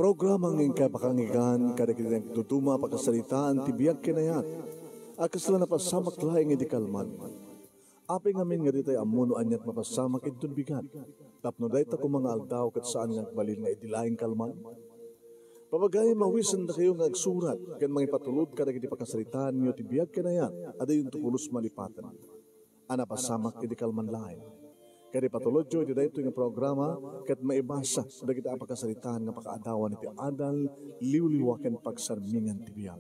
Programang ingkay pakangigan, kadagitang tutuma pakasalitaan, tibiyag kinayat, akas lang napasamak laing hindi kalman. Aping amin nga ditay amuno anyat mapasamak itun bigat, tapno dahi ta mga aldaw kat saan nga balil nga idilaing kalman. Pabagay mawisan na kayo nga agsurat, kan mga ipatulod kadagiti pakasalitaan niyo tibiyag kinayat, ada yung tupulos malipatan. Anapasamak hindi kalman laing. Kaya patulod jo, di dahito yung programa, kat maibasa, da kita apakasalitaan nga pakaadawan iti adal, liwliwakan pagsarmingan tibiyag.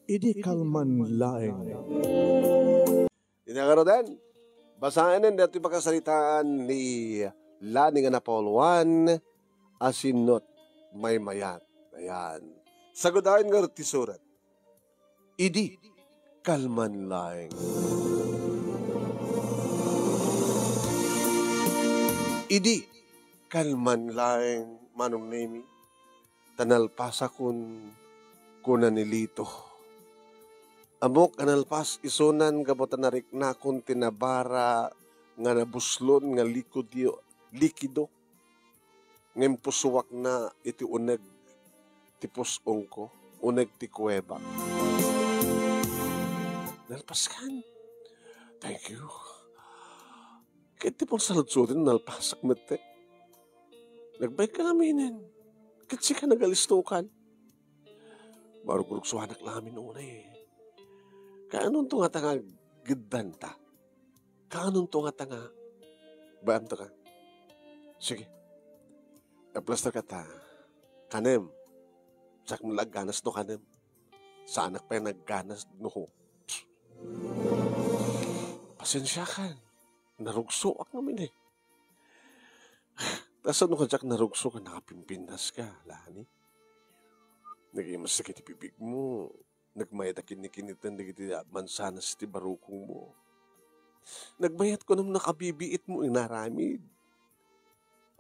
Idi kalman laeng. Inagarodan, basahin dito yung pakasalitaan ni Lani nga Napolwan, asinot may mayat. Ayan. Sagudahin nga rin surat. Idi kalman laeng. Idi, kalman laeng manong nemi, tanalpasa kun kunanilito. Amok analpas isunan gabotan narik na kun tinabara nga nabuslon nga likido. Ngem pusuwak na iti uneg tipos ongko, uneg ti kuweba. Nalpaskan. Thank you. Kahit di pong saludsutin, nalpasak mete. Nagbay ka naminin. Kahit siya ka nagalistukan. Baro kurugsuhanak namin una eh. Kaanong to nga tanga gidanta? Kaanong to nga tanga bayam to ka? Sige. Naplaster ka ta. Kanem. Sak mo lagganas no kanem. Sa anak pa yung nagganas no ho. Pasensya ka. Narugso ako namin eh. Tapos ano ka dyak narugso ka, nakapimpinas ka, Lani. Nag-imas sa kitipibig mo. Nagmayat akin ni kinitan na kiti mansanas ti barukong mo. Nagbayat ko nung nakabibiit mo, inaramid.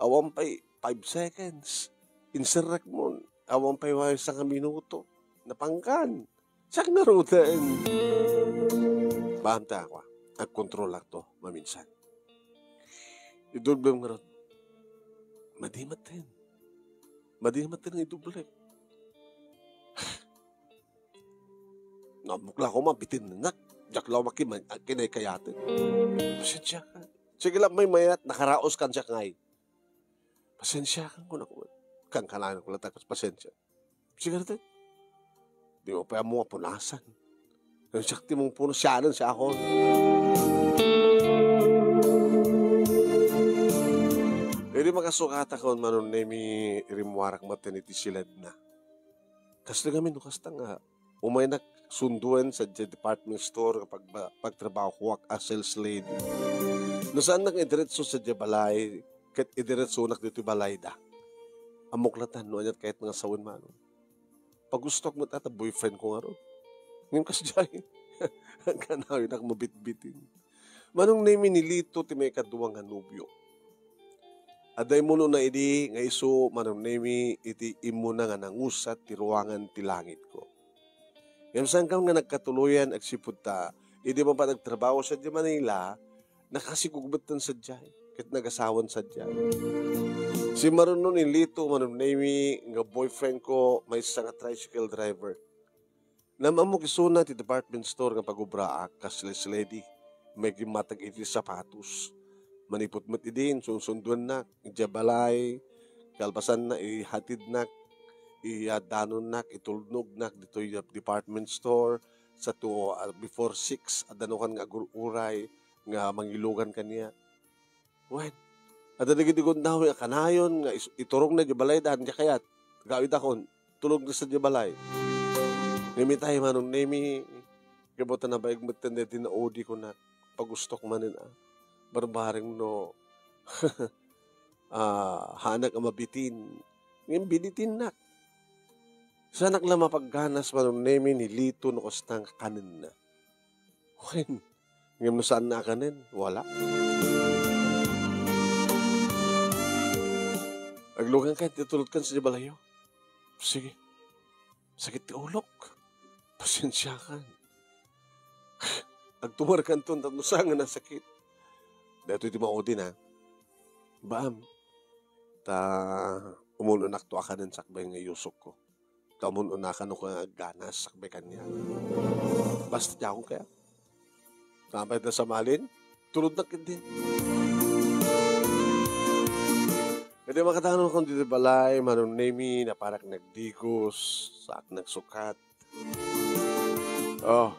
Awang pa'y 5 seconds. Inserak mo, awang pa'y wayos sa minuto. Napangkan. Sak narutan. Bahamta ako. Nag-control lang to, maminsan. Idulblang nga ron. Madimat din. Madimat din ang idulblang. Namukla ko mabitin na. Diyak lang makinay kayatin. Pasensya ka. Sige lang may mayat, nakaraos kan siya ngay. Pasensya ka ko na ko. Kang kalanan ko lang tapos pasensya. Sige natin. Di mo pa mo punasan. Yung sakti mong puno siyanan siya ako. Hindi makasukata ko manon nemi rimwarak mateniti silad na. Kasi kami nukasta nga, umay sunduan sa department store kapag pagtrabaho huwak as sales lady. No saan nag-idiretso sa balay, kahit idiretso dito balay da. Amuklatan no anyat kahit mga sawin manon. Pag gusto mo tata, boyfriend ko nga ron. Ngayon kasi dyan, ang kanawin ako mabitbitin. Manong nemi nilito ti may kaduwang hanubyo. Aday mo na idi, nga iso manong nemi iti imo na nga nangusat ti ruangan ti langit ko. Ngayon saan ka nga nagkatuluyan agsipod ta, idi mo pa nagtrabaho sa di Manila, nakasigugbutan sa dyan, kahit nagasawan sa dyan. Si Maruno nilito manong nemi nga boyfriend ko may isa nga tricycle driver. Namamok isuna ti department store nga pag-ubraak kaslis lady. May gimatag iti sapatos. Manipot-mat idin, sunsunduan na, ijabalay, kalpasan na, ihatid na, iadanon na, itulnog na, dito yung department store, sa to, before 6, adanukan nga uray, nga mangilugan kaniya. Wen, adanigidigon na nga kanayon, nga iturong na jabalay, dahan ka kayat, gawid akon, tulog na sa jabalay. Nimi tayo manong nemi, kabutan na ba yung matanda din na odi ko na pagustok manin barbaring no hanak ang mabitin. Ngayon binitin na. Sa anak lang mapagganas manong nemi nilito no kastang kanin na. Ngayon, ngayon no saan na kanin? Wala. Aglugan kahit itulot kan sa jabalayo. Sige. Sakit ti ulok. Pasensya ka. Agtumar ka ito, tanusangan na sakit. Dito iti maudin ha. Baam. Ta umununak to akanan sakbay nga yusok ko. Umununakan ko nga ganas sakbay kanya. Basta niya akong kaya. Sampai na sa malin, tulod na kindi. Hindi makatangan akong dito balay, manunemi na parang nagdigos, saak nagsukat. Oh,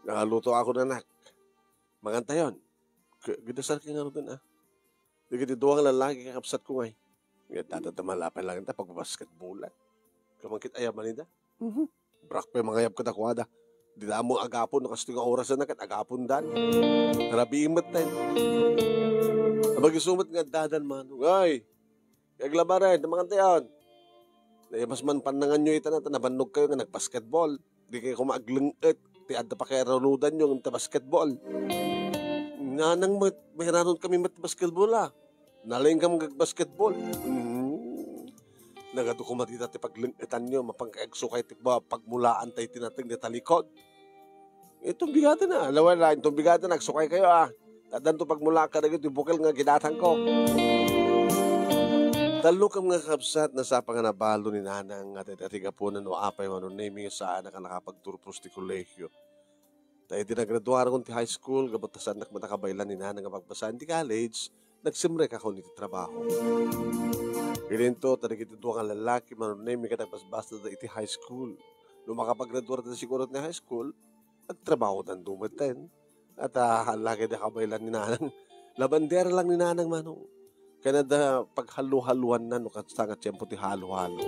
nakaluto ako na nak. Maganta yun. Gidasal ka nga rin ah. Hindi duwang lalaki kakapsat ko ngay. Tatatamalapay lang ita pag-basketball. Kamangkit ayaman nida. Brak pa yung mga yab katakwada. Di na mo agapon, nakasito nga oras na nakat, agapon dan. Narabiimot na yun. Abag-isumat nga dadan man. Ay, kaglabaran, namakanta yun. Mas man panangan nyo ito na, nabannog kayo nga nag-basketball. Di kayo kumaglengit. Di adda pa kayo ranudan nyo ng basketball. Nga nang may ranon kami mat-basketball ah. Nalayin ka mag-basketball. Nagado ko matita ti paglengitan nyo, mapangkaegsukay ti ba, pagmulaan tayo tinating na talikod. Itong bigatan na, alawan lang, itong bigatan, nagsukay kayo ah. Tadan to pagmula ka na yung bukal nga ginatang ko. Talo ka mga kapsat na sa panganabalo ni nanang at atiga po na no apay mo no naming saan na nakapagturpos ti kolehyo. Tayo dinagraduara kong ti high school, gabatasan na matakabaylan ni nanang nga pagbasan ti college, nagsimrek ako niti trabaho. Kilinto, tarigit ito ang lalaki, manunay, may katagpasbasta na iti high school. Nung makapag-graduate na siguro na high school, nagtrabaho ng dumaten. At halagi na kabaylan ni nanang. Labandera lang ni nanang manong. Kaya na paghalu-haluan na, no kasangat siyempo ti halo-halo.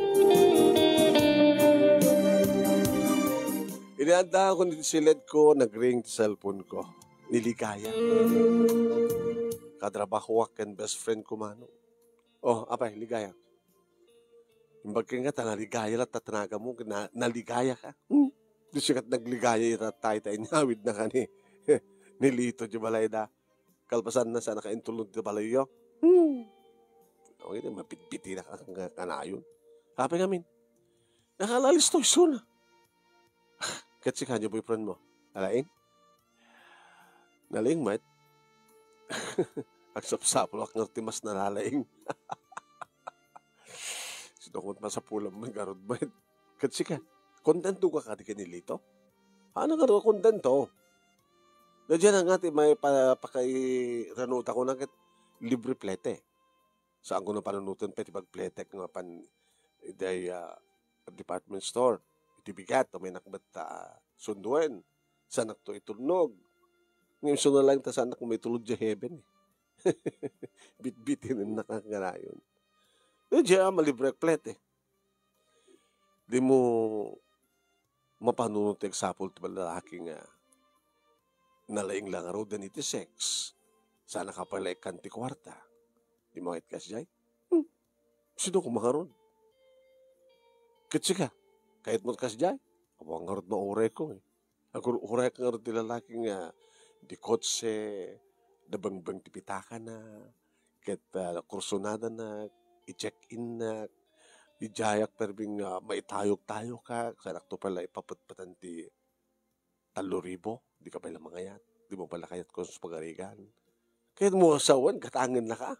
Inaanda ko niti silid ko, nag-ring ti cellphone ko. Niligaya. Katrabaho ak and best friend ko manong. Oh, apay, ligaya. Imbagkin nga, naligaya lang, tatanaga mo, naligaya ka. Di sikat nagligaya, tayo nyawid na ka ni Lito di balay da. Kalpasan na sa nakaintulog di balay yo. Okay, mapitpiti na kanayon. Kapay ngamin, nakalalis to, iso na. Katsi ka niya boyfriend mo, alaing? Nalaing, mate. Agsapsapol ak ng timas na lalaing. Sinukot pa sa pulang may garod ba? Kasi ka, kontento ka kati kanilito? Ano nga rin kontento? Nandiyan ang ating may pakay-ranuta ko na libre plete. Saan ko na panunutan pati pag-plete nga pan iday department store. Itibigat, may nakbat sunduin. Sanak to itulnog. Ngayon sunod lang ta sanak may tulog sa heaven eh. Bit-bitin ang nakangarayon. Diyan, malibre plete. Di mo mapanunod eksapol ito lalaki nga nalaing lang araw dan iti sex. Sana ka pala ikanti kwarta. Di mo kahit kasyay? Sino kumakaroon? Kasi ka, kahit mo kasyay? Abo ang harod maure ko eh. Ako uray ka nga rin lalaki nga di kotse, nabangbang tipitaka na, ket kursunada na, i-check-in na, i-jayak perbing maitayog-tayo ka, sanak to pala ipapatpatan ti 3,000, di ka pala mangayat, di mo pala kayat kung sa pagarigan. Kaya mo asawan, katangan na ka.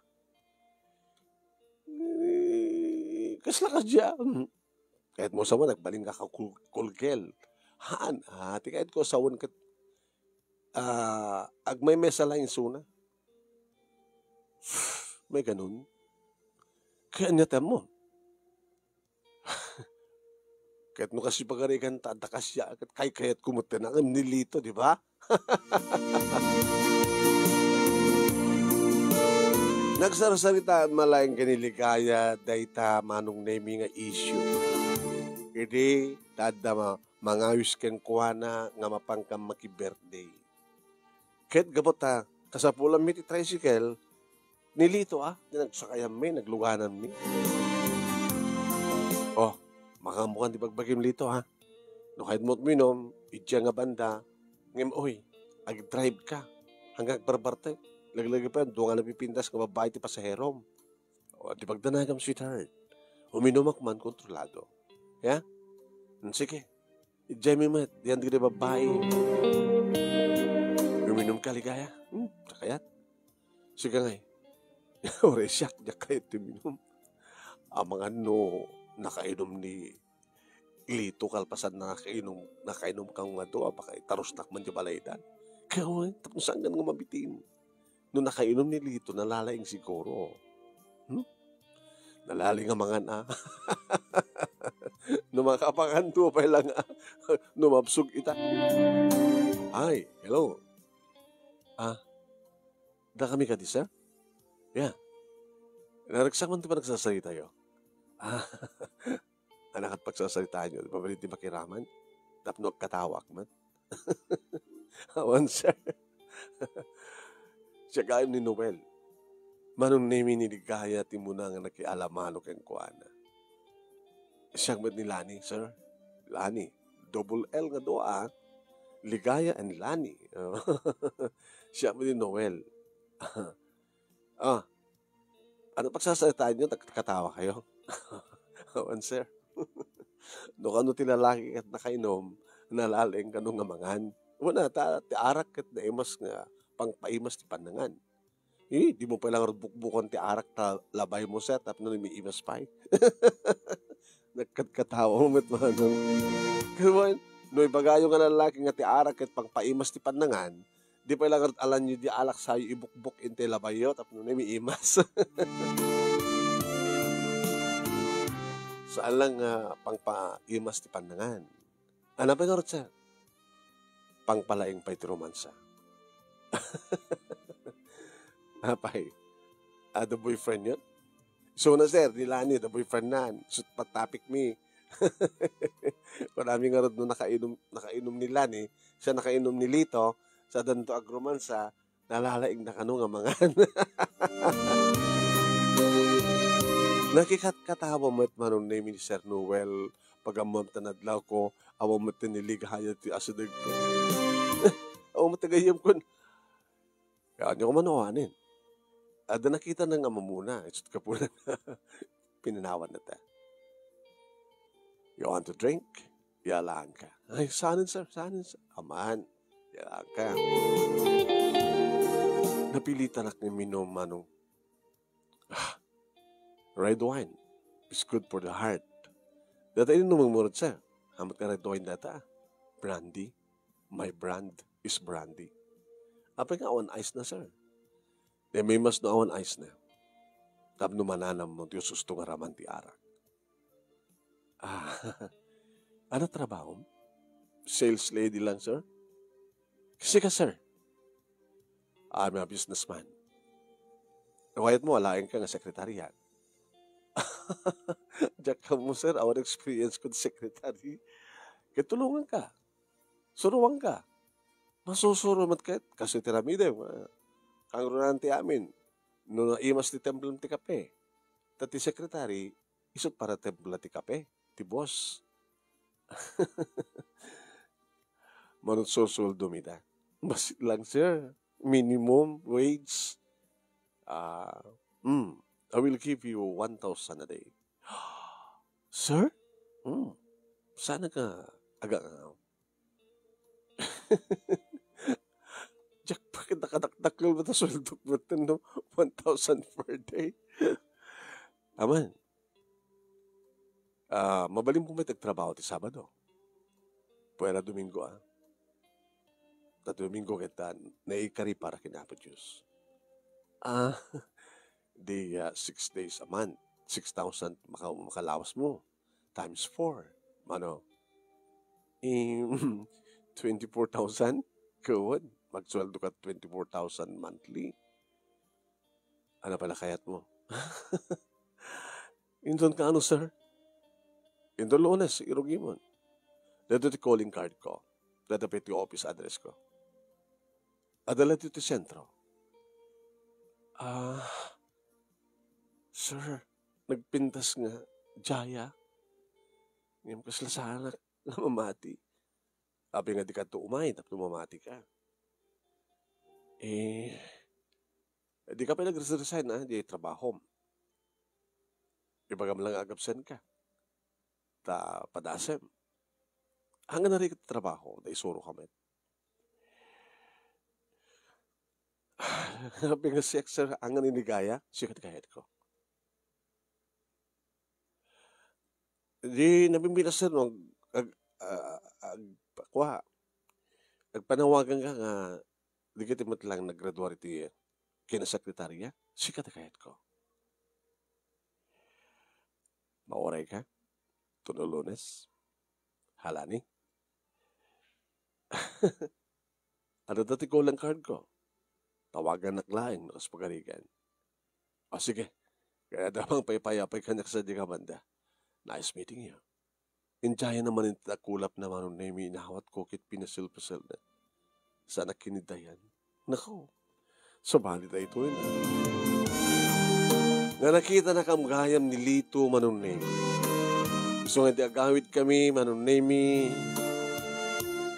Kasla ka dyan. Kahit mo asawan, nagbaling ka kulkel. Haan, ti kahit ko asawan ka, agmay mesa lang suna. May ganun. Kaya nyata mo. Kahit mo kasi pagarikan tadakasya, kayat kumutinang nilito, di ba? Nagsarasalitaan malayang kaniligaya dayta manong naming nga issue. Hindi, tada mangayos ken kuwana nga mapangkam maki-birthday. Kahit gabot kasapulan mi ti tricycle, nilito nagsakayam mi, nagluganan mi. Oh, makamukan di pagbagim lito No kahit mo't minom, idya nga banda, ngem oy, ag-drive ka, hanggang barbarte. Lagi-lagi pa, doon nga napipintas nga babae ti pasaherom. O, di pagdanagam sweetheart. Uminom man, kontrolado. Ya? Sige. Idya mi mat, diyan di babae. Uminom ka, ligaya. Sakayat. Sige nga Ore siya, kaya tuminom. Ang mga no, nakainom ni Lito kalpasan na nakainom kang nga doa, baka itaros nak man di balaydan. Kaya tapos saan nga mabitin. No nakainom ni Lito, nalalaing siguro. Hmm? Nalaling ang mga na. No makapanganto pa lang numabsog ita. Ay, hello. Ah, da kami ka di, sir? Yeah. Naragsaman di ba nagsasalita yo? Ah, anak at pagsasalitaan nyo, di ba balit di makiraman? Tapno katawak man. Awan, sir. Siya gayam ni Noel. Manong nemi ni Ligaya ti muna nga nakialamano ken kuana. Siyang ni Lani, sir. Lani. Double L nga doa. Ligaya and Lani. Siya ni Noel. Ah, ano pagsasalitaan nyo? Katawa kayo? Awan, sir. No kano ti lalaki kat nakainom, nalaling kanong nga mangan. Una, ti arak kat na imas nga pangpaimas ti panangan. Di mo palang bukbukan ti arak ta labay mo set tap no may imas pay. Nagkatawa mo met manong. Kaya no ibagayo nga lalaki nga ti arak kat pangpaimas ti panangan, di palang alan nyo di alak sayo ibukbuk inte labay yo tap no may imas. Saan lang pangpaimas ti panangan. Ano pa nga siya? Pangpalaing pa iti romansa. Apay, the boyfriend yun? So na sir, ni Lani, the boyfriend nan. So patapik me. Marami nga rin nung nakainom ni Lani, siya nakainom ni Lito, sa danto agromansa, nalalaing na kano nga mga. Nakikatawa mo at manong name ni Sir Noel, pag amam tanadlaw ko, awam mo tiniligahaya ti asadag ko. Awam mo tagayam ko. Kaya nyo ko manawanin. Ada nakita na nga mamuna. Isot ka po na pinanawan na ta. You want to drink? Yalaan ka. Ay, saanin sir, saanin sir. Aman, yalaan ka. Napilitan ak ni minom manong. Red wine is good for the heart. Data ini numumurot sir. Hamat ka red wine data. Brandy. My brand is brandy. Apa nga awan ice na sir. De may mas no awan ice na. Tapno mananam mo tiyo susto nga raman ti arak. Ano trabaho? Sales lady lang sir. Kasi ka sir. I'm a businessman. Nawayat mo, alain ka nga sekretariat. Diyak ka mo sir, our experience ko secretary. Katulungan ka. Suruan ka. Masusurumat ka. Kasi tiramide, kang runanti amin. No imas ti templom ti kape. Tati sekretary, isot para templa ti kape. Ti boss. Manot susuldo mida. Basit lang sir. Minimum wage. I will give you 1,000 a day. Sir? Sana ka aga Jack, bakit nakadakdakil ba ito sweldo mo ito, no? 1,000 per day? Aman. Mabalim po may tagtrabaho ti Sabado. Puwera Domingo, Na Domingo kita, naikari para kinapo Diyos. Di 6 days a month. 6,000 makalawas mo. Times 4. Ano? 24,000? Good. Magsweldo ka 24,000 monthly. Ano pala kayat mo? Indon ka ano, sir? Indon Lunes, irugi mo. Dito ti calling card ko. Dito pa ti office address ko. Adala dito ti sentro. Sir, nagpintas nga, Jaya. Ngayon kaslasana na mamati. Sabi nga di ka ito umay, tapos mamati ka. Di ka pa nag-resign, di trabaho. Ibagam lang agapsen ka. Ta padasem. Hanggang na rin ka trabaho, da isuro kami. Sabi nga sir, hanggang ninigaya, sikat kahit ko. Di nabimbilasan no, kuha, agpanawagan ka nga, di ka timat lang naggraduari ti kinasekretarya, sikat kahit ko. Mauray ka, tunulones, halani. Ano dati ko lang card ko? Tawagan naklain, nakas pagarigan. O sige, kaya damang paypayapay ka sa di ka banda. Nice meeting you. Injaya naman yung takulap naman nung name inahawat ko kit pinasil-pasil na. Sana kinidayan. Nako, sabali na ito yun. Nga nakita na kamgayam ni Lito manong name. Gusto nga di agawid kami manong name.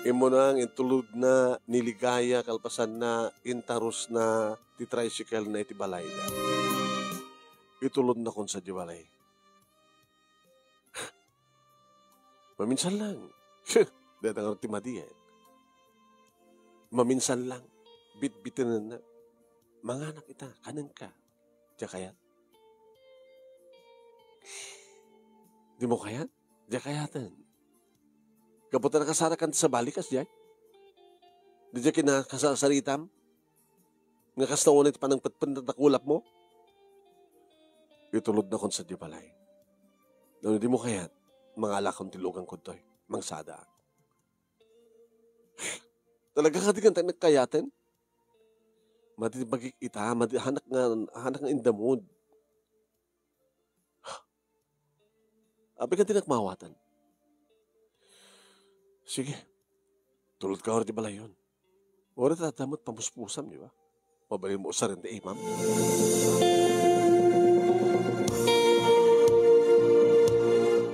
Imo nang intulod na niligaya kalpasan na intaros na ti tricycle na iti balay na. Itulod na kon sa di balay. Maminsan lang. Datang ti madi eh. Maminsan lang. Bit-bitin na. Mga anak kita, kanan ka. Diya kaya? Di mo kaya? Diya kayatan. Kaputan na kasara kan sa balikas diya. Di diya kinakasaritam. Nga kas na unay panang patpan na kulap mo. Itulod na kon sa di balay. Di mo kaya? Mga alakang tilugang ko do'y, mangsada. Talaga ka di kang nagkayatin? Matibagik ita, hanak nga indamod. Abi ka tinakmawatan. Sige, tulad ka di bala yun. Ora tatamot pamuspusam, di ba? Mabalin mo sa rin di imam.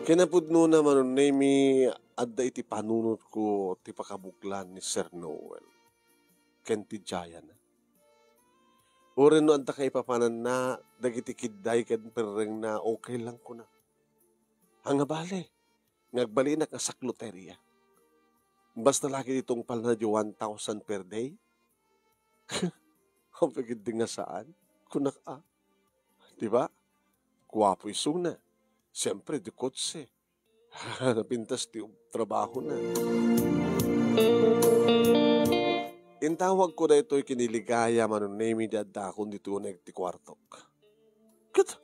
Kinapudno naman nun name adda iti panunot ko ti pakabuklan ni Sir Noel. Ken ti Jaya na. Oren no adda kay papanan na dagiti kiday ken perreng na okay lang ko na. Hangabali. Ngagbali na ka sa kloterya. Basta lagi itong pal na 1,000 per day. Ang pagid nga saan? Kunak diba? Guwapo isuna. Siyempre, di kotse. Napintas ti trabaho na. Intawag ko na ito'y kiniligaya manunemi dada kung dito ti kwartok. Kat,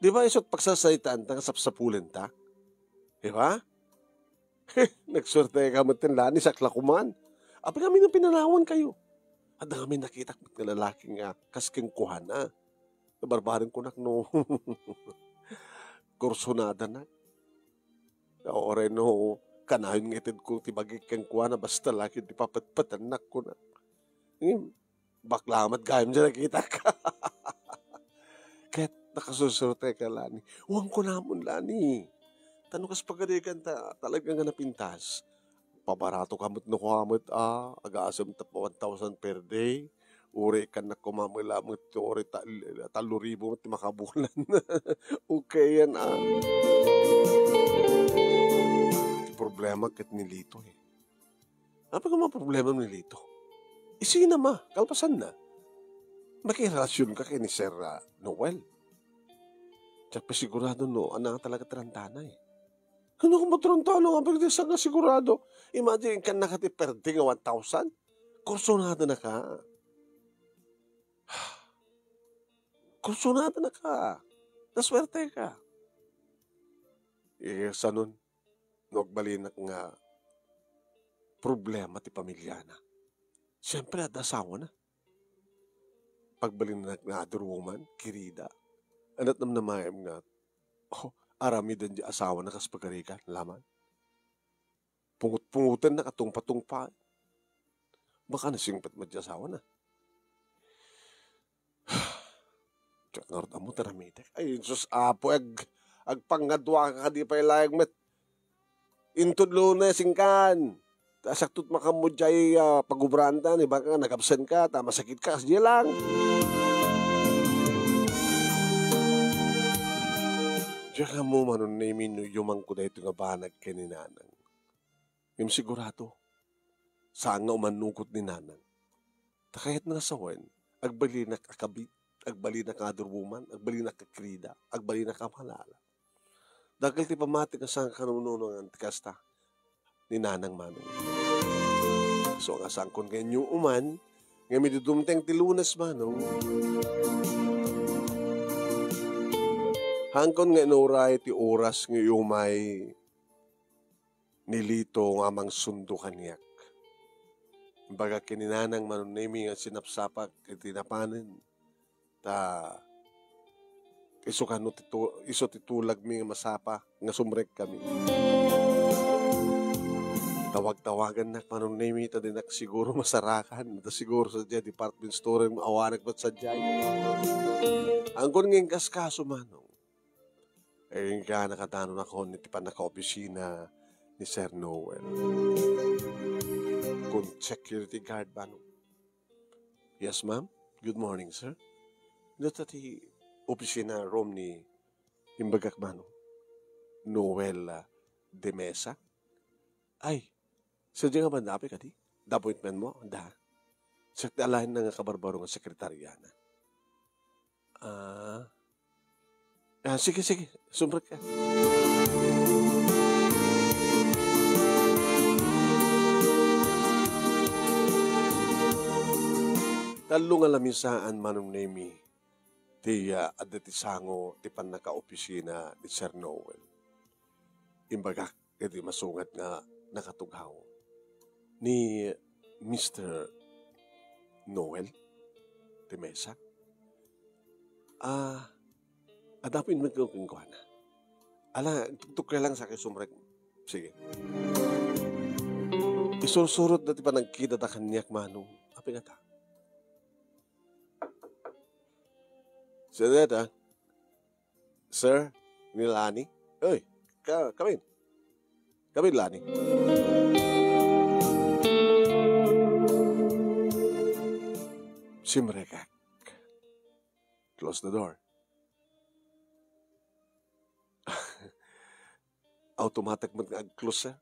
di ba isot pagsasaitaan ta kasapsapulen ta? Di ba? Nagsorte ka matin lani sa klakuman. Apa kami nang pinanawan kayo? At kami nakita ng lalaking kasking kuhana. Nabarbarin ko no. Kursunada na. O rin no, kanayon ng itid ko tibagik kang kuha na basta laki di papatpatanak ko na. Baklamat gayam dyan nakita ka. Kahit nakasusurte ka, Lani. Huwag ko namon, Lani. Tanong kas pagadikan ta, talagang nga napintas. Pabarato kamot no kamot, agaasam ta pa 1,000 per day. Uri ka na kumamilamot, uri taluribo at makabulan. Okay yan, Problema kat ni Lito eh. Ano pa ka problema ni Lito? Isi na kalpasan na. Makirelasyon ka kay ni Sir Noel. Tsaka sigurado no, anak talaga tarantana eh. Ano kung matarantana? Ang pagdesa nga sigurado. Imagine ka nakatiperde nga 1,000. Kursunado na ka. Kursunado na ka. Naswerte ka. Sa nun, nagbalinak nga problema ti pamilya na. Siyempre, at asawa na. Pagbalinak na other woman, kirida. Anat nam namayam nga, arami din di asawa na kas pagkarikan, laman. Pungut-pungutan na katong patungpa. Baka nasingpat madya asawa na. Ngarot amo taramitek. Ay, sus apo, agpangadwa ka di pa ilayag met. Intudlo na singkan. Saktut makamudjay pagubranta, iba ka nag-absent ka, tama sakit ka, kasya lang. Diyan ka mo manon na yung ko na ito nga banag kay ni Nanang. Yung sigurado, saan nga umanukot ni Nanang. Takayat na sawan, agbali na kakabit. Agbali na ka other woman, agbali na ka krida, agbali na ka malala. Dagel ti pamatik nga sang kanununo nga antikasta ni Nanang Manong. So nga sangkon kayo uman, nga midudumteng ti Lunes Manong, hangkon nga inuray ti oras nga umay nilito nga mang sundo kaniyak. Baga kininanang manunimi nga sinapsapak iti napanin ta iso titulag mi nga masapa nga sumrek kami. Tawag-tawagan na manunimi ta dinak siguro masarakan ta siguro sa dya department store maawanak pat sa dya. Angkon nging kaskaso manong eh nga nakatanon ako niti pa naka-opisina ni Sir Noel. Kung security guard ba no? Yes, ma'am. Good morning, sir. Dito ti opisina room ni Himbagak ba no? Noel de Mesa. Ay, sadya nga ba napi ka di? The appointment mo? Da. Sakti alahin na nga kabarbaro nga sekretariana. Sige. Sumbrek ka. Talo nga lamisaan manong nemi ti adatisango ti pan naka-opisina ni Sir Noel. Imbagak iti masungat nga nakatughaw ni Mr. Noel ti Mesa. Adapin magkukingkuhan na. Ala, tugtog ka lang sa akin sumrek. Sige. Isursurot na ti pa nagkita ta kanyak manong. Api nga ta. Seneta, sir, ni Lani. Uy, come in. Come in, Lani. Simrekak. Close the door. Automatic mo nga close, sir.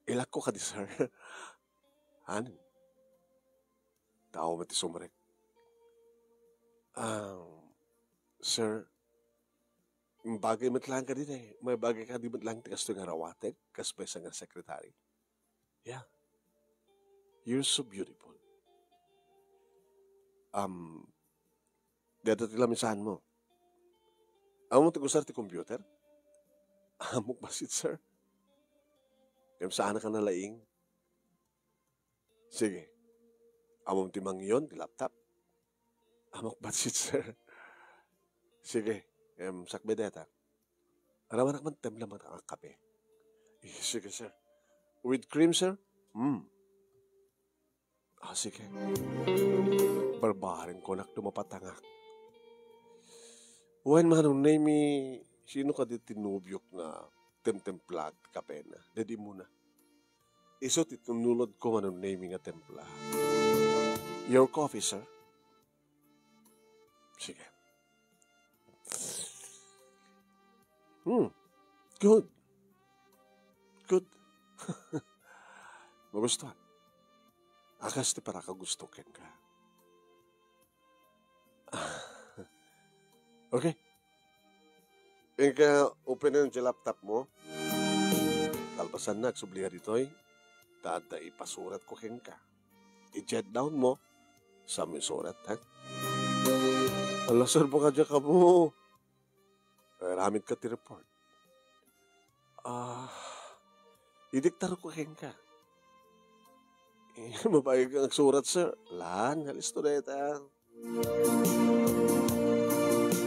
Ilak ko ka di, sir. Hanin. Tao mo ti sumrek. Sir, bagay matlang ka din eh. May bagay ka di matlang tigas ito nga rawatek, kaspesa nga sekretary. Yeah. You're so beautiful. Dito tilamisahan mo. Amo mo tigusar ti computer? Amok basit, sir. Kaya saan ka nalaing? Sige. Amo mo timang yun, ti laptop. Amok basit, sir. Sige, sakbedeta. Arawan man templa man ang kape. Sige, sir. With cream, sir? Sige. Barbarin ko nak tumapatangak. Wen manong name sino ka di tinubyok na templag kape na. Dedi muna. Iso titunulod ko manong name nga templa. Your coffee, sir? Sige. Good. Magustuhan. Akas ti para kagustukin ka. Okay. Ika open na yung laptop mo. Kalpasan na, subliha dito'y. Tada ipasurat ko ken ka. I-jet down mo. Sa may surat, ha? Ala, sir, baka dyan ka mo. Ramit ka ti report. Idiktar ko ken ka. Mabayag kang surat, sir. Lan, halis to na ita.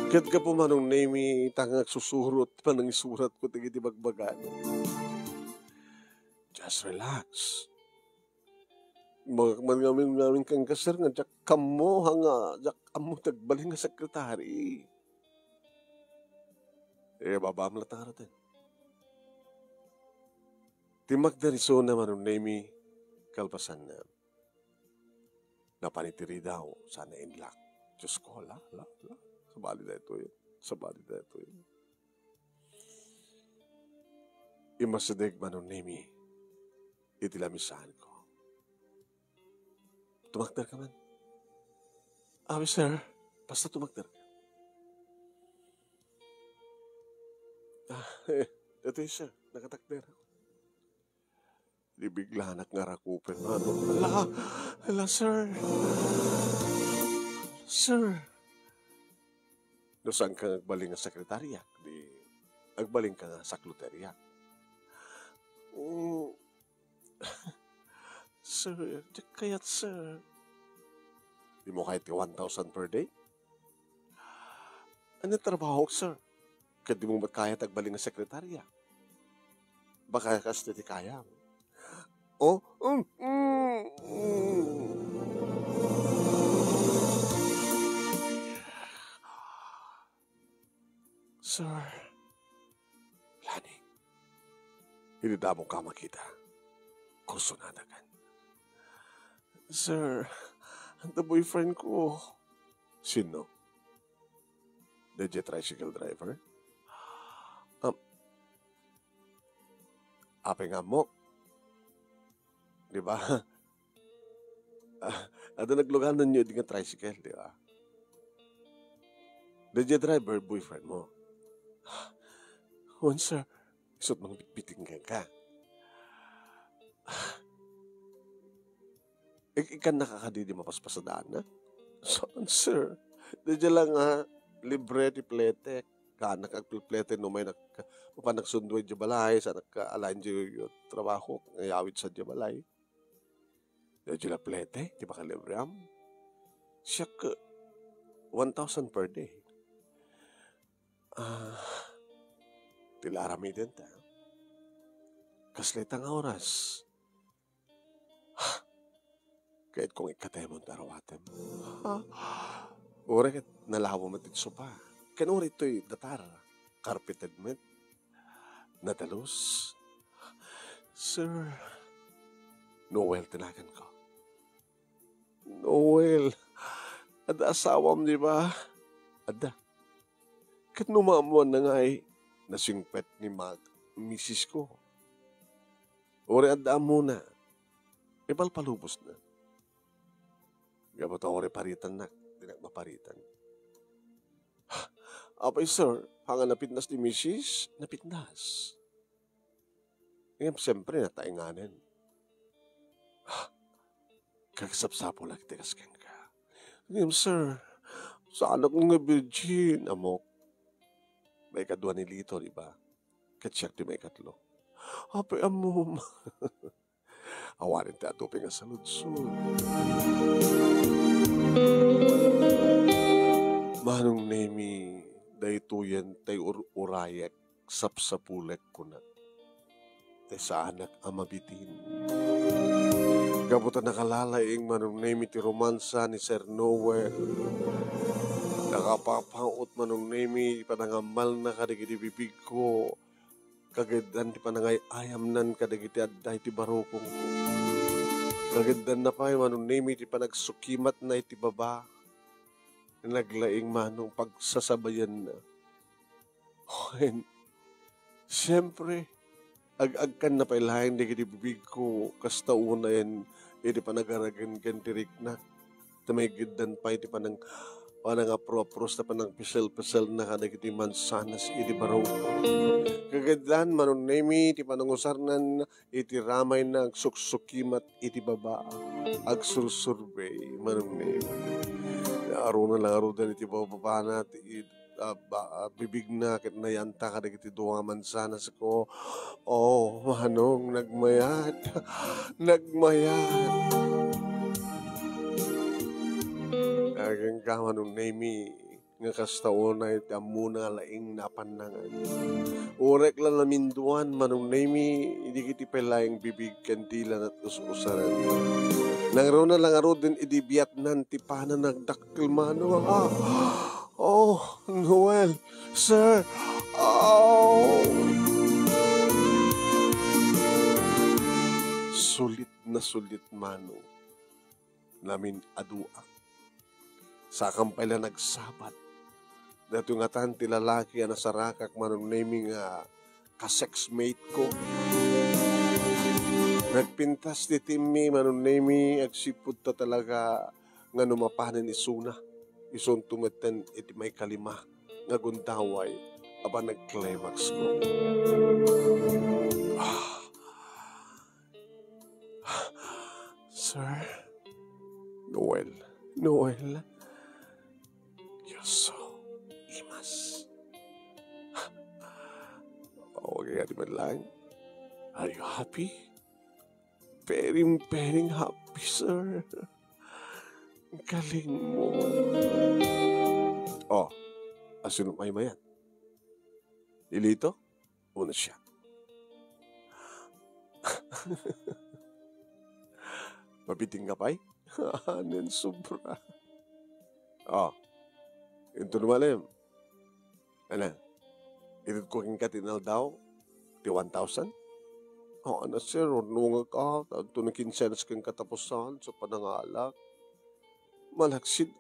Kat ka po manong name tangag susurot pa ng isurat ko tigiti bagbagan. Just relax. Magamin namin kang kasar nga jak kamo hanga jak amo tagbaling nga sekretary. Babam la taro din. Timak da Arizona manong name kalpasan na. Napanitiri daw sana inlak. Diyos ko, la. Sabali na ito yun. Imasadeg manong name itilamisahan ko. Tumakder ka man. Sir, basta tumakder ka. Ito siya, nakatakder ako. Di bigla nakngarakupin. Ano? Hala, sir. Sir. No, saan ka agbaling nga sekretarya? Di, agbaling ka nga sa kluterya. Mm, sir, kaya't sir. Di mo kahit 1,000 per day? Ano trabaho, sir? Kaya di mo ba't kaya agbaling nga sekretarya? Baka kasi di kaya. Oh, Sir, Lani, hindi mo ka makita. Kursunada ka. Sir, the boyfriend ko. Sino? The tricycle driver? Ape nga mo. Di ba? Ada nagluganan nyo di nga tricycle, di ba? The driver, boyfriend mo. Once, sir, isot mang bitbiting ka. Ikan nakakadidi mapaspasadaan na? Saan, sir? Dadya lang libre di plete. Kanak agplete no may nagsunduin di balay sa nagka-align di yung trabaho ngayawit sa di balay. Dadya lang plete, di ba ka libre am? Siya ka 1,000 per day. Tilarami din ta. Kasletang oras. Kahit kung ikatay mo tarawatem. Ure kat nalawa mo titso pa. Kanuri ito'y datar. Carpeted met. Natalos. Sir. Noel tinagan ko. Noel. Ada asawam, di ba? Ada. Kat numamuan na nga nasingpet ni misis ko. Ore ada muna. Ipalpalubos na. Gabot ako paritan na. Di maparitan. Apay sir, hanga napitnas ni misis, napitnas. Ngayon, siyempre, natainganin. Kagsapsapo lang, tikas kang ka. Ngayon, sir, sa anak ng virgin, amok. May kadwa ni Lito, di ba? Katsyak di may katlo. Apay, amom. Awarin ti atupin nga sa ludsud. Manong nemi, daytoyan tay urayak, sapsapulek ko na. Tay sa anak amabitin. Gabutan nakalalaing manong nemi ti romansa ni Sir Noel. Nakapapaut manong nemi, panangamal na kadigiti bibig ko. Kagadan ti panangay ayam nan kadigiti adday ti barokong ko. Kagadan na pa manong nemi ti panagsukimat na iti baba. Naglaing manong pagsasabayan na. And, siyempre, ag-agkan na pailahin di kiti bibig ko, kasta una yan, iti panagaragan gantirik na. Tamaygiddan pa iti panang apro-apros na panang pisel-pisel na kada kiti mansanas iti baraw. Kagadan, manong nemi, iti panangusarnan, iti ramay na agsuksukimat iti baba. Agsursurbay, manong nemi. Aro na lang aro dahil iti bababa na bibig na kit nayanta ka na kiti duwaman sana sa ko. Oh, manong nagmayat. Nagmayat. Agang ka manong nemi nga kastaon na iti amuna laing napanangan. Urek lang naminduan manong nemi hindi kiti pelayang bibig kandilan at ususaran. Nangro na lang aro din idibiyat nan tipanan nagdakkel mano. Oh, Noel, sir. Oh. Sulit mano. Namin aduak. Sa kampay na nagsabat. Dato nga tan ti lalaki na sarakak manong naming ka-sexmate ko. Nagpintas ti Timmy, manong nemi, agsipod ta talaga nga numapanan ni Suna. Ison tumeten iti may kalima, nga gundaway, aba nag-climax ko. Sir, Noel, you're so imas. Okay, di man lang. Are you happy? Very, very happy, sir. Ang galing mo. Oh, asin may mayan. Ilito, una siya. Mabiting ka pa'y? Anen, sobra. Oh, ito lumalim. Ano? Ito ko king katinal daw, ti 1,000? Oh, ano sir, nunga ka, ito na kinsenas kang katapusan sa panangalak. Malaksid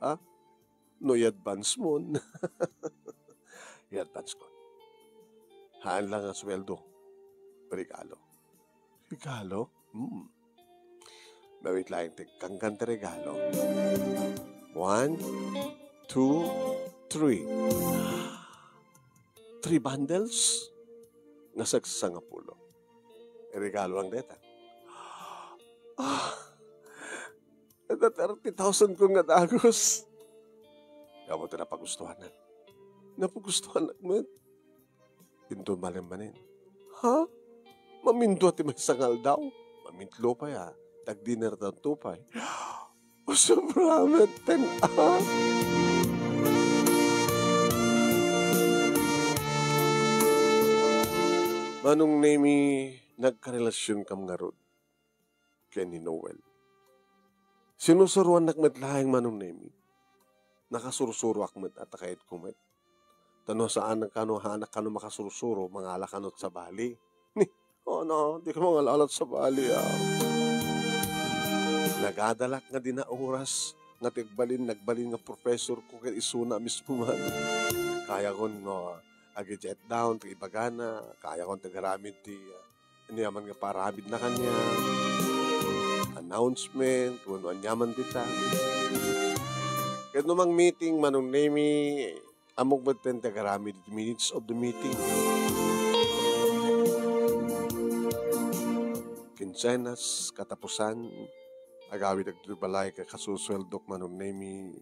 no i-advance mo. I-advance ko. Haan lang ang sweldo. Regalo. Regalo? Bawit lang kang kanta regalo. 1, 2, 3. 3 bundles? Nasagsangapulo. Regalo lang deta. Ito 30,000 ko nga dagos. Kaya mo ito napagustuhan na. Napagustuhan na mo. Pinto malimbanin. Ha? Mamindot may sangal daw. Mamintlo pa ya. Tag-dinner daw tupay. O sobramet Manong nemi nagkarelasyon kam nga rod. Kaya ni Noel. Sinusuruan nakmadlahing manong nemi. Nakasurusuro akmet at kahit kumet. Tano saan kano hanak kano makasurusuro, mga alakanot sa bali. Oh no, di ka mga alalat sa bali Nagadalak nga din na oras, nga nagbalin nga professor ko kay isuna mismo man. Kaya ko no, agi-jet down, ibagana, kaya ko tagaramid ti, yaman nga paramid na kanya, announcement, kung ano anyaman dita. Kaya numang meeting, manong nemi, amok ba ten tagaramid minutes of the meeting. Kinsenas, katapusan, agawid agdubalay ka kasusweldok manong nemi,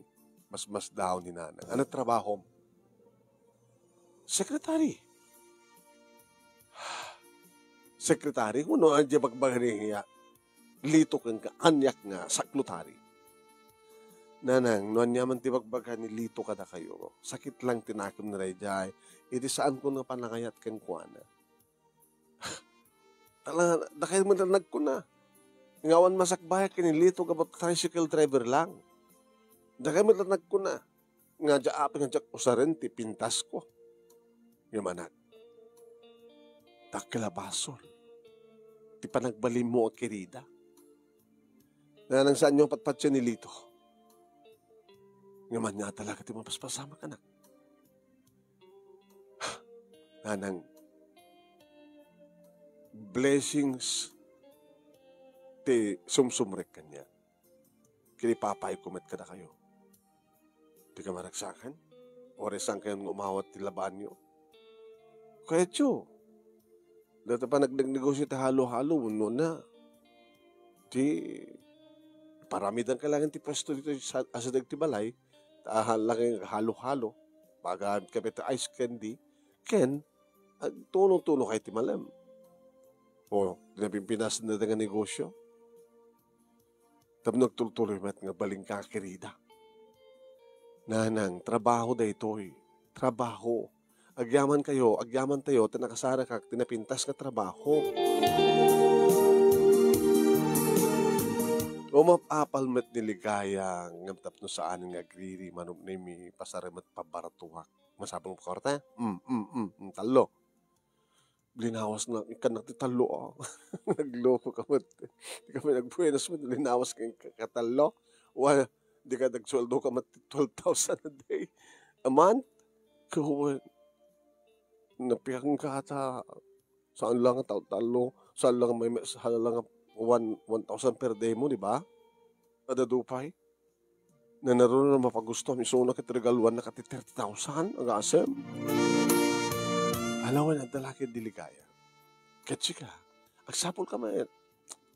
mas daw ni nanang. Ano trabaho? Sekretary. Sekretary, kung ano ang bagbagan niya, lito kang kaanyak nga saklutary. Nanang, noan yaman ti bagbagan ni lito kada kayo. Sakit lang tinakim na rayjay. Iti saan ko nga panangayat kang kuana. Talaga, dahil mo na nagkuna. Ngawan masakbayak kinilito ka ba tricycle driver lang. Dahil mo na nagkuna. Nga dya apin nga dya usarin ti pintas ko. Yamanat. Takilabasol. Ti panagbalim mo at kirida. Na nang saan yung patpat siya nilito. Yaman niya talaga ti mapaspasama ka na. Nanang blessings ti sumsumrek kanya. Kinipapay kumet ka na kayo. Di ka maragsakan? Oresan kayo umawat ti laban nyo. Kaya tiyo. Dito pa nagnegosyo ti halo-halo. Uno na. Di paramidan ka lang ti pwesto dito sa asadag ti balay. Lang halo-halo. Pagad kami ti ice candy. Ken, tulong-tulong kay ti malam. O, dinapimpinas na nga negosyo. Tapos nagtuloy mat nga baling kakirida. Nanang, trabaho da ito'y. Trabaho. Agyaman tayo, tinakasara ka, tinapintas ka trabaho. O mapapal met niligaya, ngamtap no saan nga agriri, manong nimi, pasarimat pabaratuwak. Masabang korta? Talo. Linawas na, ikan talo. Nagloko ka mo. Di kami nagbuenas mo, linawas ka katalo. Wala, di ka nagsweldo ka mat 12,000 a day. A month? Kawan. Napiyang ka ata. Saan lang ang talo? Saan lang 1,000 per day mo, di ba? Adadupay. Na naroon na mapagusto. Miso na kitregaluan na kati 30,000 ang asem. Alawan at dalaki diligaya. Katsi ka, agsapol ka man.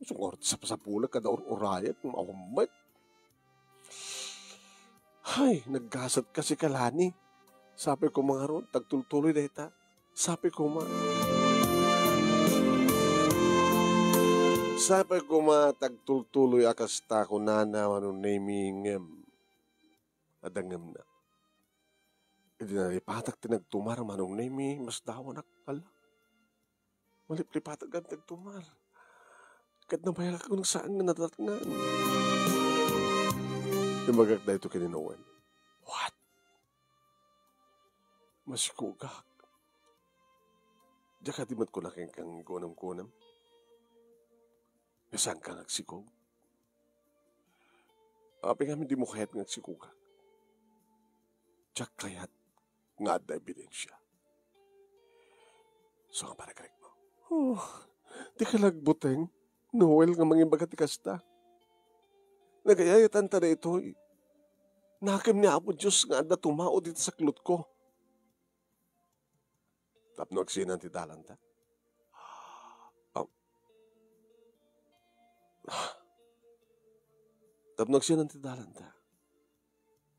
Sungort sa pasapula kada urayat, maumay. Hay, naggasat kasi kalani. Sabi ko mga ron, tagtultuloy na ita. Sabi ko tagtultuloy akas ta ko nana ano naming adangam na. Hindi na lipatak tinagtumar manong nami mas dawa nakala. Malip-lipatak ang tagtumar. Kat na bayag ako ng saan nga natatngan. Imagak na ito kininowen. What? Masikugak. Diya ka di mat ko na kang kunam-kunam. Nasaan ka nagsikog? Api nga di mo kahit nagsikugak. Diya kayat nga at na ebidensya. So nga para correct mo. Oh, di ka lagbuteng. Noel nga mangimbagat ikasta. Nagayayatan ta na ito. Nakim niya po Diyos nga na tumao dito sa klot ko. Tapno agsinan ti talanta. Tapno agsinan ti talanta.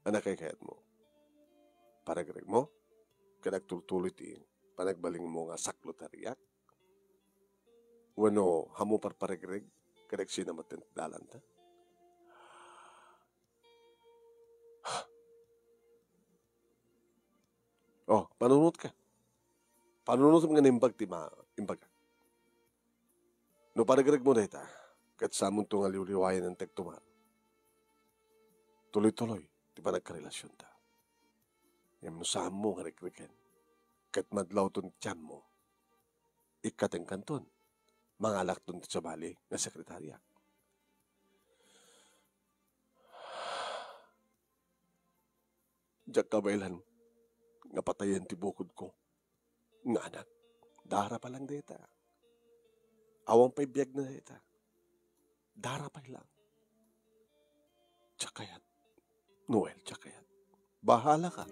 Anak kay kayat mo. Paragreg mo. Kanagtultuloy ti. Panagbaling mo nga saklot hariyak. Wano hamo parparegreg. Kanagsinan mo ti talanta. Oh, panunod ka. Panunod mo nga nimbag ti imbaga. No paragreg mo na ita, kat sa amon nga liwliwayan ng tegtumar. Tuloy-tuloy, di ba nagkarelasyon ta? Yan no saan mo nga regregen. Kat madlaw ton tiyam mo. Ikateng kanton. Mangalak ton sa bali na sekretarya. Diyak kabailan nga patayan ti bukod ko. Nga anak, dara pa lang deta. Awang pa'y biyag na deta. Dara pa lang. Tsakayat. Noel, tsakayat. Bahala ka.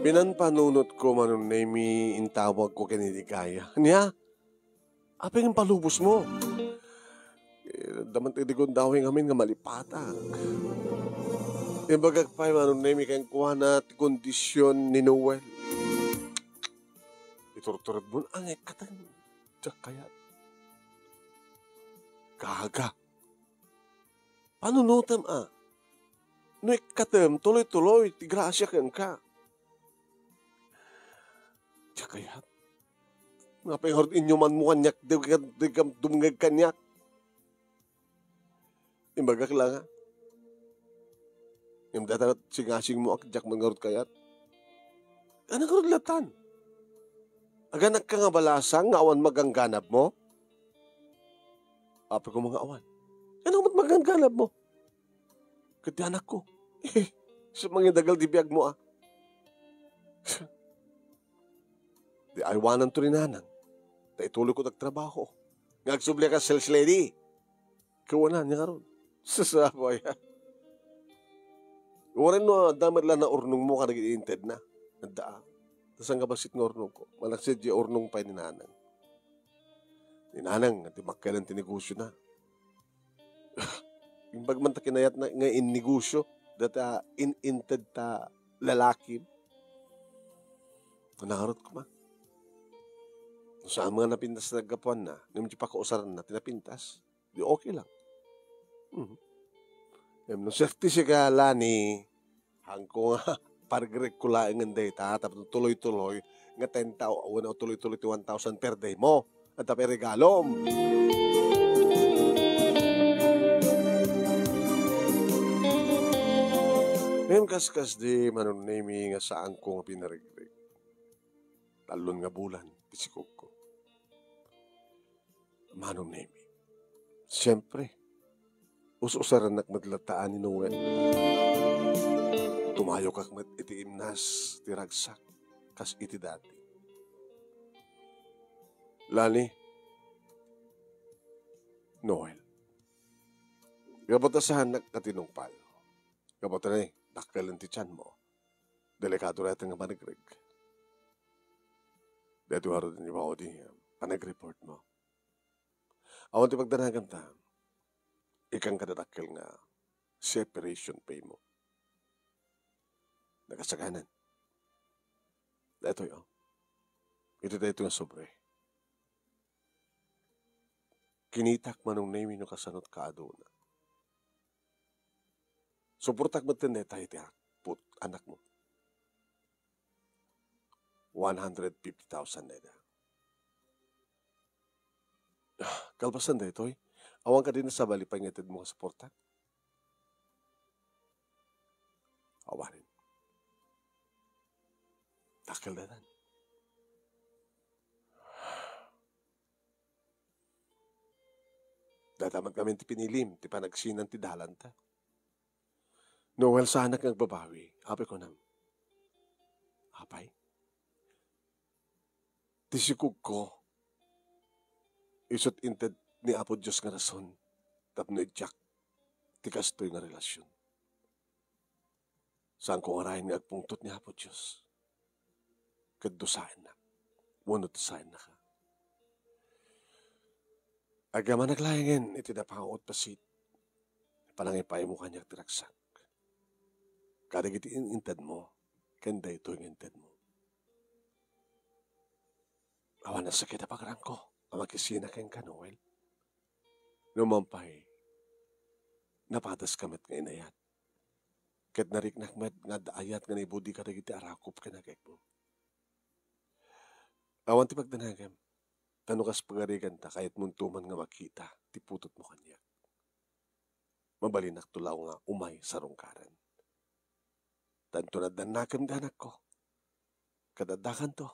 Pinanpanunot ko manon nami intawag ko kaniligaya. Niya, apeng ang palubos mo. Daman tidigon dawing amin nga malipatang. Ibagag pa manon nami kayang kuha na kondisyon ni Noel. Iturturad mo ang ikatang. Diyak kaya. Kaga. Panunutam No ikatem, tuloy-tuloy, tigrasya kang ka. Kaya, nga pahord inyo man mo kanyak, di ka dumungag kanyak. Imbagak lang ha. Yung datangat singasing mo ak, jak mangarod kayat. Ano karod latan? Aganak ka nga balasang, nga awan magangganap mo? Apa ko mga awan? Ano mat magangganap mo? Kati anak ko. Sa mga dagal di biyag mo Di aywanan to rin nanang. Da ituloy ko nagtrabaho. Ngagsubli ka sales lady. Kawanan niya karon. Sasaboy ha. Waran no, damad lang na urnong mo ka nag-iinted na. Nagdaa. Tapos ang kabasit ng urnong ko. Malaksid yung urnong pa ni nanang. Ni nanang, at makailan tinegosyo na. Yung bagman ta kinayat na nga in-negosyo. Data in-inted ta lalaki. Nakarot ko ma. Saan mga napintas na nagkapuan na, naman di pa kausaran na, tinapintas, di okay lang. Nung safety siya ka, Lani, hangko nga, pargrek ko lang ang data, tapos tuloy-tuloy, nga 10,000, wala tuloy-tuloy 1,000 per day mo, at tapos regalom. Ngayon kaskas di, manunami nga saan ko nga pinarigrek. Talon nga bulan, pisikog ko. Manong nemi. Siyempre, us-usaran madlataan ni Noel. Tumayo kak itiimnas, tiragsak, kas iti dati. Lani, Noel. Gabatasahan nagkatinungpal. Gabata na dakkel ang tityan mo. Delikado natin nga managrig. Dito haro din yung mga di panag-report mo. Awan ti pagdanagan ta, ikang kadadakkel nga separation pay mo. Nakasaganan. Dito yun. Ito nga sobre. Kinitak manong name no kasanot ka aduna. Suportak mo tinday tayo ti anak mo. 150,000 na ida. Kalpasan da ito Awang ka din sa bali pangyatid mo ka suportak. Awarin. Takil na dan. Dataman kami ti pinilim, ti panagsinan ti dalan ta. Noel sa anak nagbabawi, apay ko nang, apay, tisikog ko, isot inted ni Apo Diyos nga rason, tapno idyak, ti kastoy nga relasyon. Saan ko ngarahin nga agpungtot ni Apo Diyos? Kaddusain na, wunot sain na ka. Agaman naglayangin, iti napangot pasit, panangipay mo kanyak tiraksak. Kada giti inintad mo, kanda ito yung intad mo. Awan na sakit na pagarang ko, amakisina kayong Noel. Numampay, napatas kamat nga inayat. Kat nariknak met nga daayat nga naibudi kada giti arakop ka nagay mo. Awan ti pagdanagam, tanukas pagarigan ta kahit muntuman nga makita, tiputot mo kanyak. Mabalinak tulaw nga umay sa rungkaran. Tanto na danakam danak ko. Kadadakan to.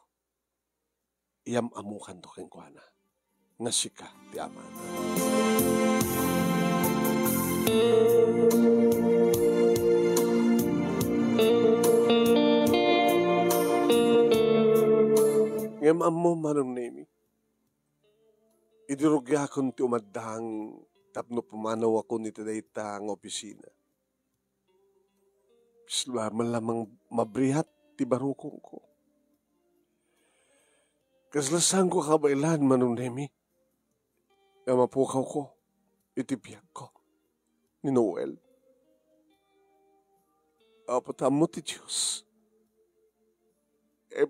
Iyam amukan to keng kuana. Nga sika ti ama. Ngem ammo manong nemi. Idirugya akong ti umadang tapno pumanaw ako ni tadayta ang opisina. Malamang mabrihat ti barukong ko. Kaslasang ko kabailan manong nemi. Na mapukaw ko, itipiyak ko, ni Noel. Apatam mo ti Diyos.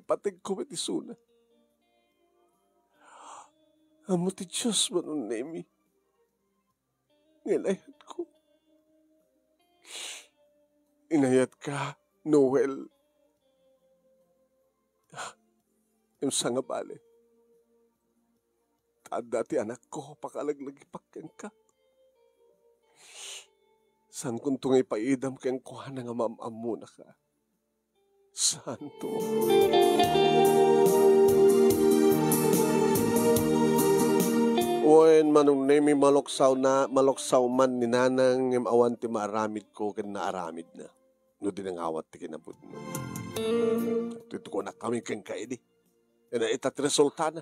Patig ko iti suna. Amo ti Diyos manong nemi. Inayat ko. Inayat ka, Noel. Yung sanga bale. Tada ti anak ko, pakalaglagipak ka. San kung tungay paidam kang kuha na nga mamamo na ka. Santo. Oen manong nemi maloksaw man ni nanang ng awan ti maaramid ko ken naaramid na. No din ang awat ti kinabud mo. Ito ko na kami keng kaidi. Yan itat resulta na.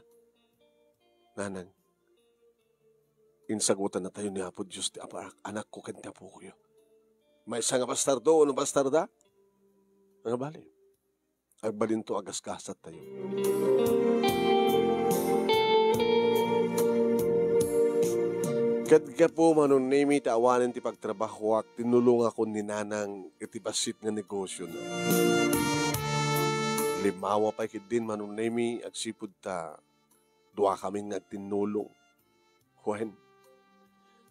Nanang, insagutan na tayo ni Apo Diyos ti anak ko ken ti apo ko yo. May isa nga bastardo, ano bastarda? Ang bali. Agbalin to agas-gasat tayo. Kadga po manong nemi ti awanin ti pagtrabaho ak tinulong ako ni nanang iti basit nga negosyo na. Limawa pa ikidin manong nemi agsipud ta duwa kami nga tinulong. Juan,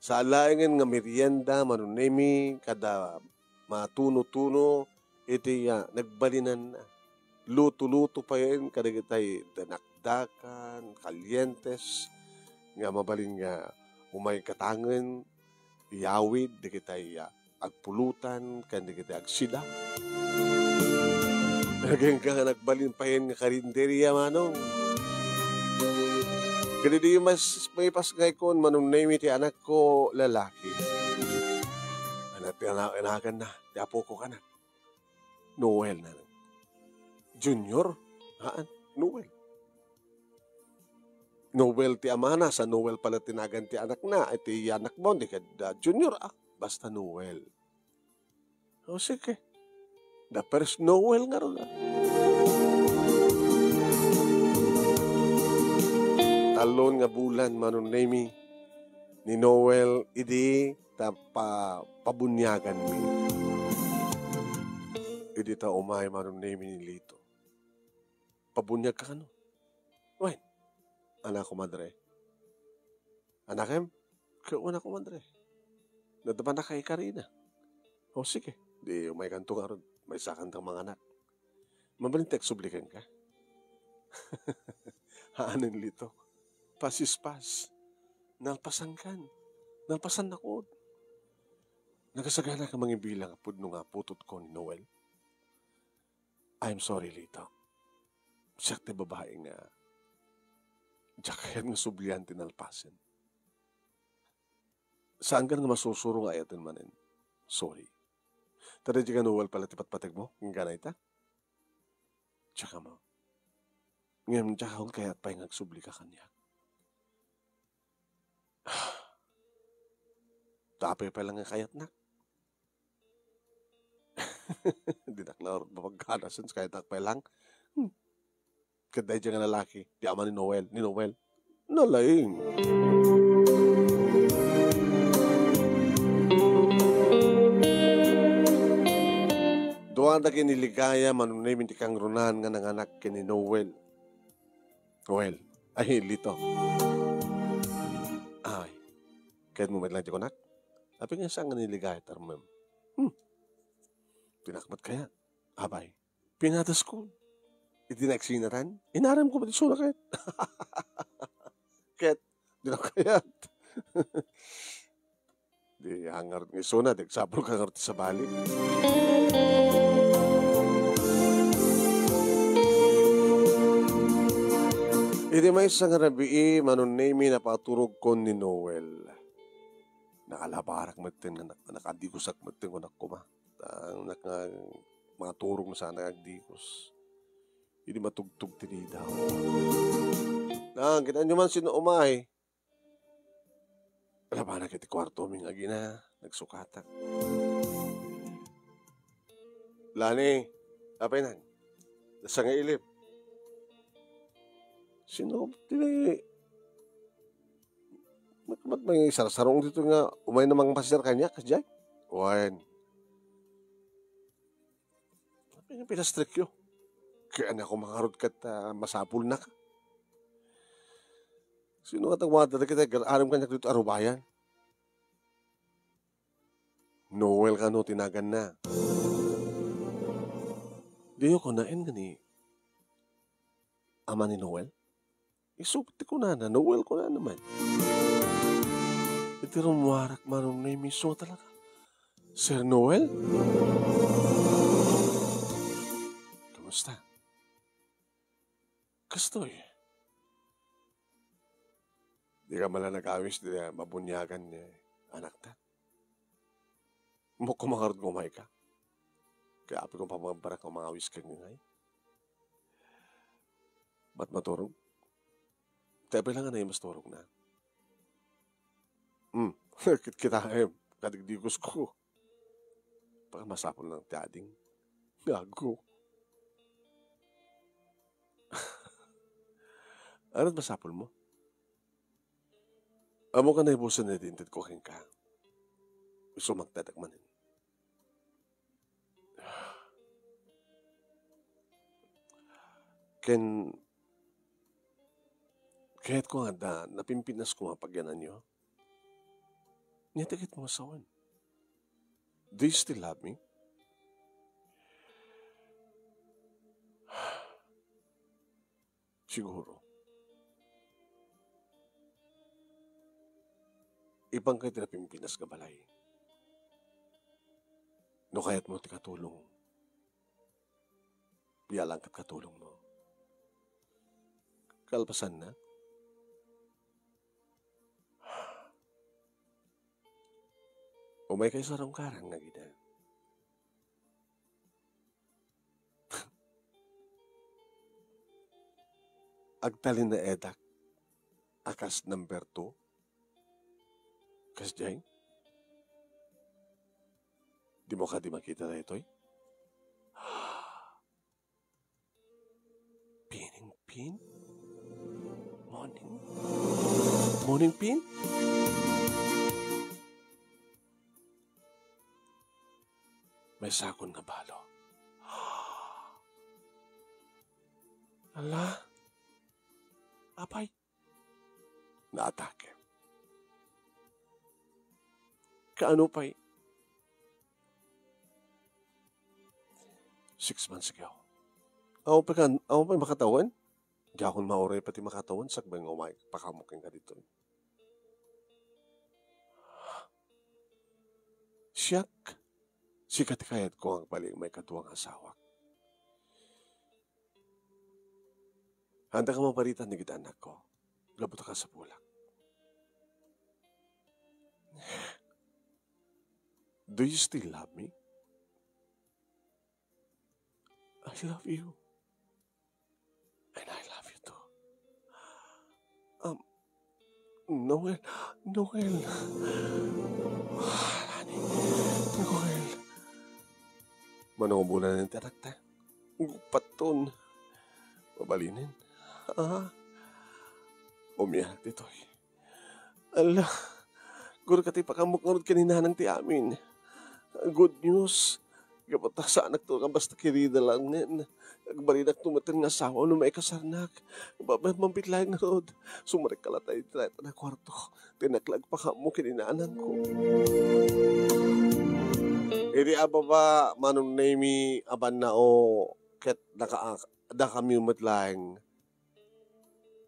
sa alaengen nga merienda manong nemi kada matuno-tuno iti nagbalinan na. Luto-luto pa yan kada kitay danakdakan, kalyentes nga mabalin nga umay katangan, iyawid, di kitay agpulutan, kan di kitay agsida. Hanggang ka nagbalin pa yan nga karinderya, manong. Kaya di mas may pasgay ko, manong name ti anak ko lalaki. Anakan na, ti apo ko ka na. Noel na. Junior? Haan? Noel. Noel ti amana, sa Noel pala tinagan ti anak na, iti anak mo, di ka junior, basta Noel. O sige, the first Noel nga ron. Talon nga bulan, manon nemi, ni Noel, idi pabunyagan mi. Idi ta umay, manon nemi ni Lito. Pabunyag ka no? Wen, anak ko madre. Anakem, kauna ko madre. Nadaman na kay Karina. O sige, di umay kanto nga ron. May sakantang mga anak. Mabalintek sublikan ka. Haanin Lito. Pasispas. Nalpasan kan. Nalpasan ako. Nagasagana ka mga bilang pudno nga putot ko ni Noel. I'm sorry, Lito. Siya te babae nga jakayan nga sublihan tinalpasin. Saan ka nga masusuro nga ayatin manin? Sorry. Tada di ka Noel pala tipat-patag mo? Ang ganay ta? Tsaka mo. Ngayon tsaka kung kaya't pa'y nagsubli ka kanya. Tapay pa lang nga kayat na. Hindi naklaro mapagkanasan sa kayat pa lang. Kaday dyan nga lalaki, di ama ni Noel. Nalaing. Doon na kiniligaya, manunay minti kang runan nga nanganak kini Noel. Noel, ay Lito. Ay, kahit mo may lang di ko nak. Tapi nga saan nga niligaya, tarmam. Pinakmat kaya. Abay, pinatas ko. Itinaksinatan, inaram ko ba di sula kahit? Kahit, di na kayat. Di hangar ng isuna, di sabol ka ngarti sa balik. Iti may isang rabii, manunemi na paturog ko ni Noel. Nakalabarak matin, nakadikusak matin ko nakuma. Mga turog na sana nagdikos. Hindi matugtog tini daw. Kita nyo man sino umay. Wala ba na kiti kwarto ming agi na. Nagsukatak. Lani, apay nan. Nasa nga ilip. Sino, tini, mat may sarasarong dito nga, umay namang pasir kanya, kasjay. Wan. Apay nga pinastrikyo. Kaya na ako makarod kat masapul na ka. Sino ka tagwada na kita, aram ka niya dito arubayan. Noel ka no, tinagan na. Di ko nain gani. Ama ni Noel? Isupti ko na, Noel ko na naman. Iti rumuwarak manong na imiso talaga. Sir Noel? Kamusta? Kastoy. Di ka mala nag-awis, di na mabunyagan ni anak ta. Mo kumakarod ngumay ka. Kaya api kong pamabarak ng mga awis ka ngay. Ba't maturog? Tepe lang na yung mas turog na. Kita kadigdigos ko. Baka masapol ng tiyading. Gago. Ano't masapol mo? Amo ka na ibusan na din ko king ka. Gusto magtadagmanin. Kahit ko nga napimpinas ko nga pagyanan nyo, niyatakit mo asawan. Do you still love me? Siguro. Ibang kayo tinapimpinas ka balay. No kaya't mo tikatulong. Biyalang kat katulong mo. Kalpasan na. Umay kayo sarang karang nga gina. Agtalin na edak. akas number 2. Kas dyan, di mo ka di makita na ito'y? Pining pin? Morning pin? May sakon na balo. Ala, apay, naatake. Kaano pa'y 6 months ago. Ako pa'y makatawan? Di akong mauray pati makatawan. Sakbay nga umay, pakamuking ka dito. Siyak, sikat kayat ko ang paling may katuwang asawa. Handa ka maparitan ni kita anak ko. Labot ka sa pulak. Do you still love me? I love you. And I love you too. Noel. Honey, Noel. Manungubulan ng tarakta. Paton. Mabalinin. Umiyak dito'y. Ala, guro ka tayo pakamuknod kanina ng ti amin. Good news. Kapata sa anak to, basta kirida lang nin. Agbalinak tumatin nga asawa, no may kasarnak. Mampitlayan nga rod. Sumarik ka latay na kwarto. Tinaklag pa ka mo kininaanan ko. Iri ababa, manong name aban na o ket nakamiumot lang.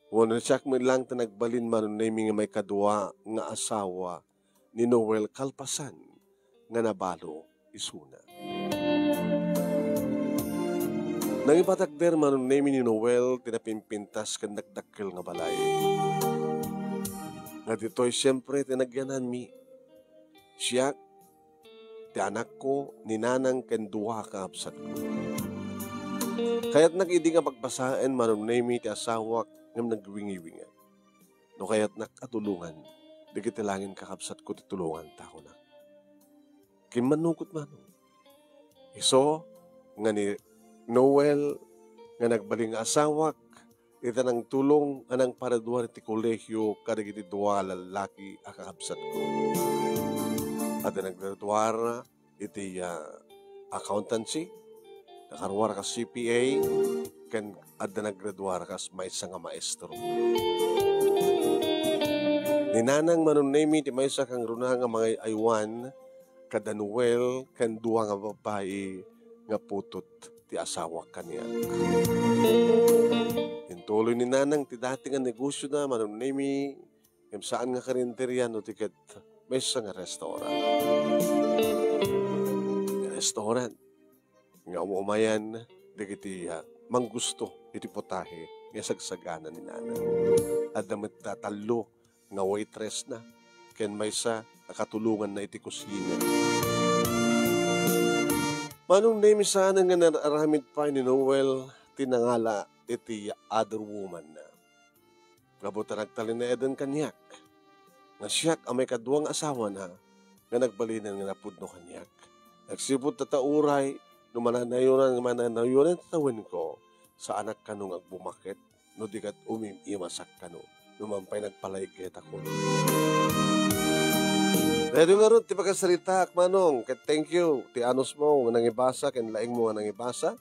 Wano siyak mo lang tanagbalin manong name nga may kadwa nga asawa ni Noel Kalpasan nga nabalo isuna. Nang ipatakder manong name ni Noel tinapimpintas kan nagdakkel nga balay. Nga dito'y siyempre tinagyanan mi. Siyak, ti anak ko, ninanang kenduha ka absat ko. Kaya't nag-idi nga pagbasaan manong name ti asawak ngam nagwingi-wingan. No kaya't nakatulungan, di kitilangin kakabsat ko titulungan tao na. Kimanukot manong. Iso, nga ni Noel, nga nagbaling asawak, ita ng tulong anang paraduar ti kolehyo kadagiti dua lalaki akakabsat ko. At naggraduar iti accountancy, nakarwar ka CPA, kan adda naggraduar kas maysa nga maestro. Ninanang manunemi ti maysa kang runa nga mga aywan kada Noel kan duwa nga babae nga putot ti asawa kaniya. Intuloy ni nanang ti dati nga negosyo na manunemi ngam saan nga karinterya no tiket maysa nga restaurant. Restaurant nga umayan digiti manggusto iti potahe nga sagsagana ni nanang. At damit tatalo nga waitress na ken maysa nakatulungan na iti kusina. Manong name sana nga nararamid pa ni Noel tinangala iti other woman na. Kabuta nagtalin na Eden kanyak. Nga siyak ang may kaduwang asawa na nga nagbalinan nga napudno kanyak. Nagsibot tatauray no mananayunan tawin ko sa anak kanong agbumakit no dikat imasak kano no mampay nagpalaygit ako. Dahil nga ron, ti pagkasalita, manong, thank you, ti anos mo, nga nangibasa, ken laing mo nga nangibasa.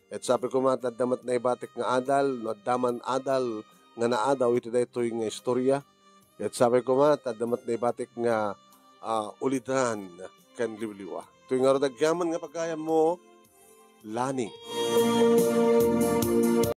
At sabi ko mga damat na ibatik nga adal, no daman adal, nga naadaw, ito da ito yung istorya. At sabi ko mga damat na ibatik nga ulitan, ken liwliwa. Ito yung nga ron, nagyaman nga pagkaya mo, Lani.